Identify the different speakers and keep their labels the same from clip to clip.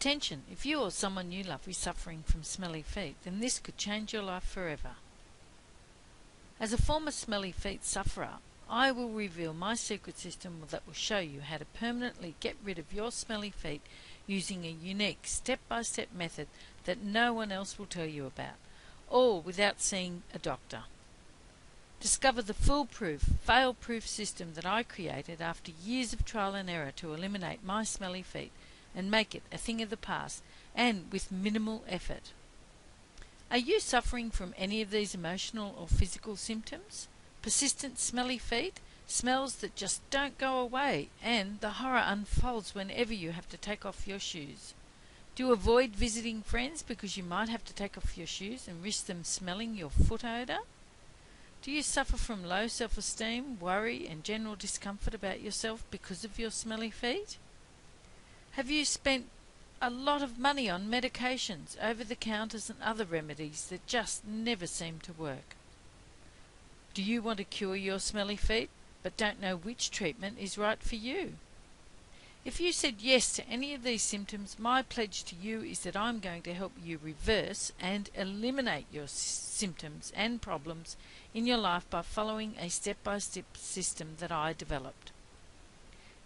Speaker 1: Attention, if you or someone you love is suffering from smelly feet, then this could change your life forever. As a former smelly feet sufferer, I will reveal my secret system that will show you how to permanently get rid of your smelly feet using a unique step-by-step method that no one else will tell you about, all without seeing a doctor. Discover the foolproof, fail-proof system that I created after years of trial and error to eliminate my smelly feet and make it a thing of the past, and with minimal effort. Are you suffering from any of these emotional or physical symptoms? Persistent smelly feet, smells that just don't go away, and the horror unfolds whenever you have to take off your shoes. Do you avoid visiting friends because you might have to take off your shoes and risk them smelling your foot odour? Do you suffer from low self-esteem, worry and general discomfort about yourself because of your smelly feet? Have you spent a lot of money on medications, over-the-counters and other remedies that just never seem to work? Do you want to cure your smelly feet but don't know which treatment is right for you? If you said yes to any of these symptoms, my pledge to you is that I'm going to help you reverse and eliminate your symptoms and problems in your life by following a step-by-step system that I developed.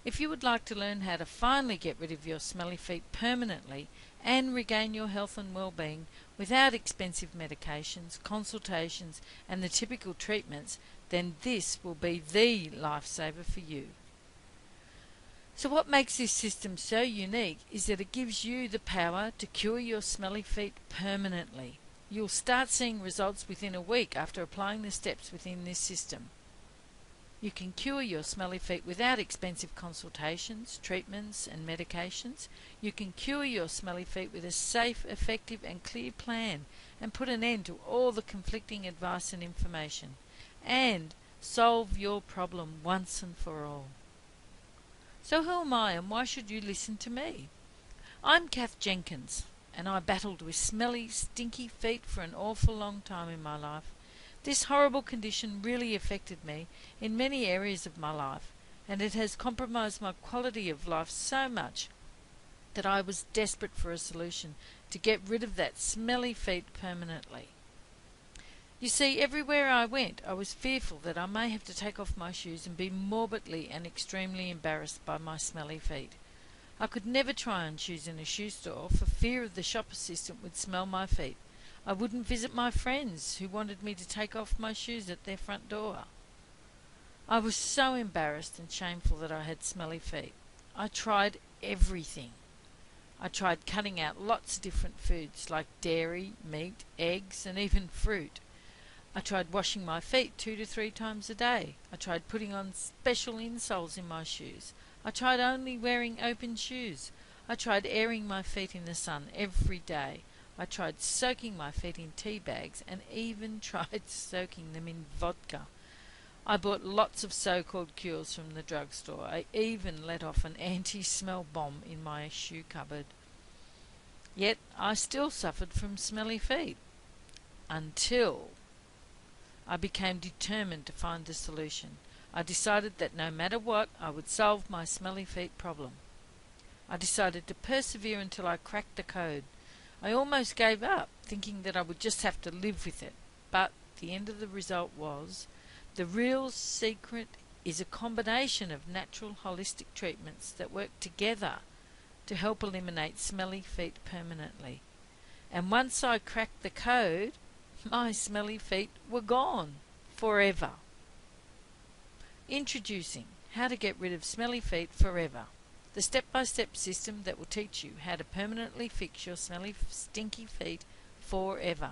Speaker 1: If you would like to learn how to finally get rid of your smelly feet permanently and regain your health and well-being without expensive medications, consultations and the typical treatments, then this will be the lifesaver for you. So what makes this system so unique is that it gives you the power to cure your smelly feet permanently. You'll start seeing results within a week after applying the steps within this system. You can cure your smelly feet without expensive consultations, treatments and medications. You can cure your smelly feet with a safe, effective and clear plan and put an end to all the conflicting advice and information, and solve your problem once and for all. So who am I and why should you listen to me? I'm Kath Jenkins, and I battled with smelly, stinky feet for an awful long time in my life. This horrible condition really affected me in many areas of my life, and it has compromised my quality of life so much that I was desperate for a solution to get rid of that smelly feet permanently. You see, everywhere I went, I was fearful that I may have to take off my shoes and be morbidly and extremely embarrassed by my smelly feet. I could never try on shoes in a shoe store for fear of the shop assistant would smell my feet. I wouldn't visit my friends who wanted me to take off my shoes at their front door. I was so embarrassed and shameful that I had smelly feet. I tried everything. I tried cutting out lots of different foods like dairy, meat, eggs and even fruit. I tried washing my feet 2 to 3 times a day. I tried putting on special insoles in my shoes. I tried only wearing open shoes. I tried airing my feet in the sun every day. I tried soaking my feet in tea bags and even tried soaking them in vodka. I bought lots of so-called cures from the drugstore. I even let off an anti-smell bomb in my shoe cupboard. Yet I still suffered from smelly feet. Until I became determined to find a solution. I decided that no matter what, I would solve my smelly feet problem. I decided to persevere until I cracked the code. I almost gave up, thinking that I would just have to live with it. But the end of the result was, the real secret is a combination of natural holistic treatments that work together to help eliminate smelly feet permanently. And once I cracked the code, my smelly feet were gone forever. Introducing How to Get Rid of Smelly Feet Forever, the step-by-step system that will teach you how to permanently fix your smelly, stinky feet forever.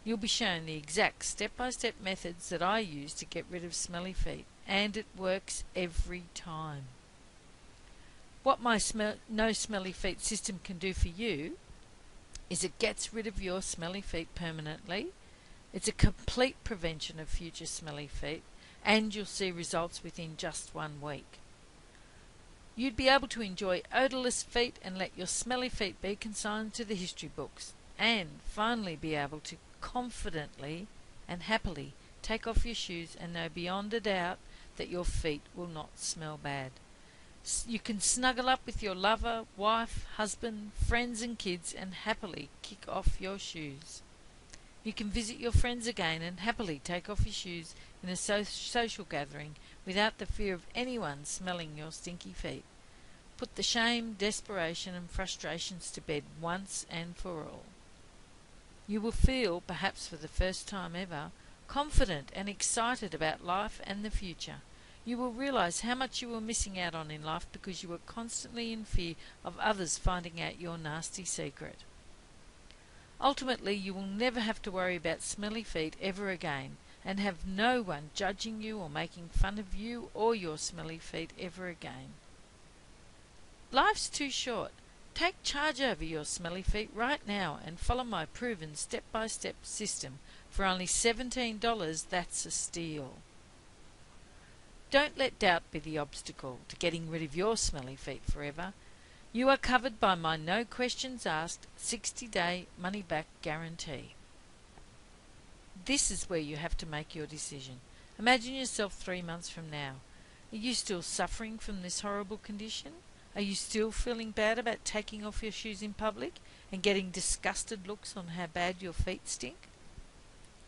Speaker 1: You'll be shown the exact step-by-step methods that I use to get rid of smelly feet, and it works every time. What my No Smelly Feet system can do for you is it gets rid of your smelly feet permanently. It's a complete prevention of future smelly feet, and you'll see results within just 1 week. You'd be able to enjoy odourless feet and let your smelly feet be consigned to the history books, and finally be able to confidently and happily take off your shoes and know beyond a doubt that your feet will not smell bad. You can snuggle up with your lover, wife, husband, friends and kids and happily kick off your shoes. You can visit your friends again and happily take off your shoes in a social gathering without the fear of anyone smelling your stinky feet. Put the shame, desperation and frustrations to bed once and for all. You will feel, perhaps for the first time ever, confident and excited about life and the future. You will realize how much you were missing out on in life because you were constantly in fear of others finding out your nasty secret. Ultimately, you will never have to worry about smelly feet ever again, and have no one judging you or making fun of you or your smelly feet ever again. Life's too short. Take charge over your smelly feet right now and follow my proven step-by-step system. For only $17, that's a steal. Don't let doubt be the obstacle to getting rid of your smelly feet forever. You are covered by my no questions asked 60-day money-back guarantee. This is where you have to make your decision. Imagine yourself 3 months from now. Are you still suffering from this horrible condition? Are you still feeling bad about taking off your shoes in public and getting disgusted looks on how bad your feet stink?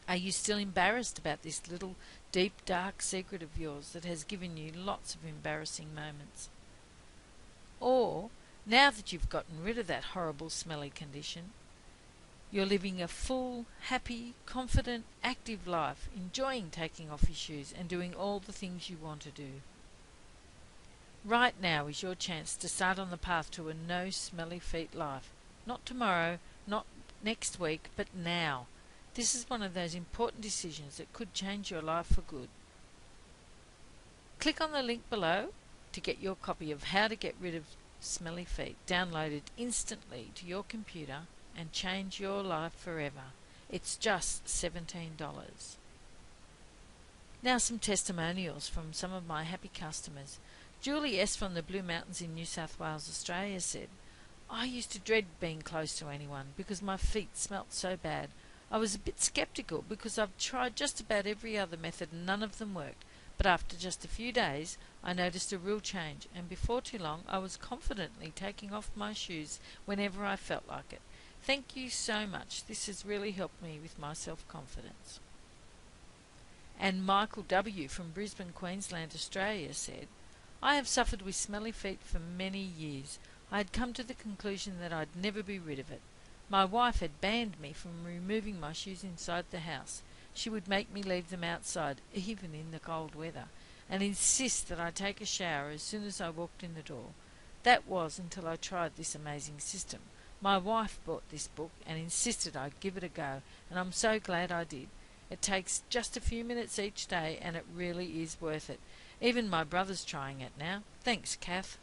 Speaker 1: Are you still embarrassed about this little deep, dark secret of yours that has given you lots of embarrassing moments? Or, now that you've gotten rid of that horrible smelly condition, you're living a full, happy, confident, active life, enjoying taking off your shoes and doing all the things you want to do. Right now is your chance to start on the path to a no smelly feet life. Not tomorrow, not next week, but now. This is one of those important decisions that could change your life for good. Click on the link below to get your copy of How to Get Rid of Smelly Feet downloaded instantly to your computer and change your life forever. It's just $17. Now some testimonials from some of my happy customers. Julie S. from the Blue Mountains in New South Wales, Australia said, I used to dread being close to anyone because my feet smelt so bad. I was a bit sceptical because I've tried just about every other method and none of them worked. But after just a few days, I noticed a real change, and before too long, I was confidently taking off my shoes whenever I felt like it. Thank you so much. This has really helped me with my self-confidence. And Michael W. from Brisbane, Queensland, Australia said, I have suffered with smelly feet for many years. I had come to the conclusion that I'd never be rid of it. My wife had banned me from removing my shoes inside the house. She would make me leave them outside, even in the cold weather, and insist that I take a shower as soon as I walked in the door. That was until I tried this amazing system. My wife bought this book and insisted I give it a go, and I'm so glad I did. It takes just a few minutes each day, and it really is worth it. Even my brother's trying it now. Thanks, Kath.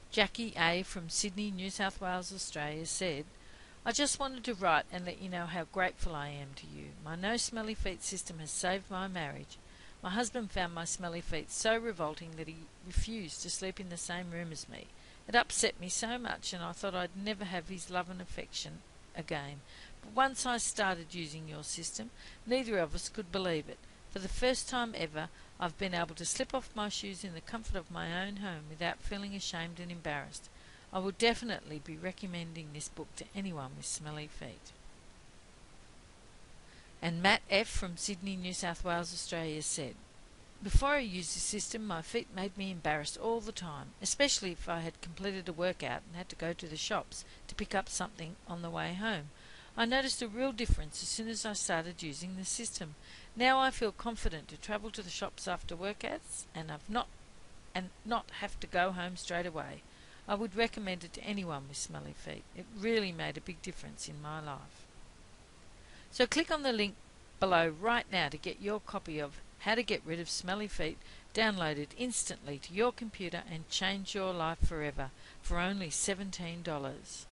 Speaker 1: Jackie A. from Sydney, New South Wales, Australia said, I just wanted to write and let you know how grateful I am to you. My no smelly feet system has saved my marriage. My husband found my smelly feet so revolting that he refused to sleep in the same room as me. It upset me so much, and I thought I'd never have his love and affection again. But once I started using your system, neither of us could believe it. For the first time ever, I've been able to slip off my shoes in the comfort of my own home without feeling ashamed and embarrassed. I will definitely be recommending this book to anyone with smelly feet. And Matt F. from Sydney, New South Wales, Australia said, Before I used the system, my feet made me embarrassed all the time, especially if I had completed a workout and had to go to the shops to pick up something on the way home. I noticed a real difference as soon as I started using the system. Now I feel confident to travel to the shops after workouts and not have to go home straight away. I would recommend it to anyone with smelly feet. It really made a big difference in my life. So click on the link below right now to get your copy of How to Get Rid of Smelly Feet downloaded instantly to your computer and change your life forever for only $17.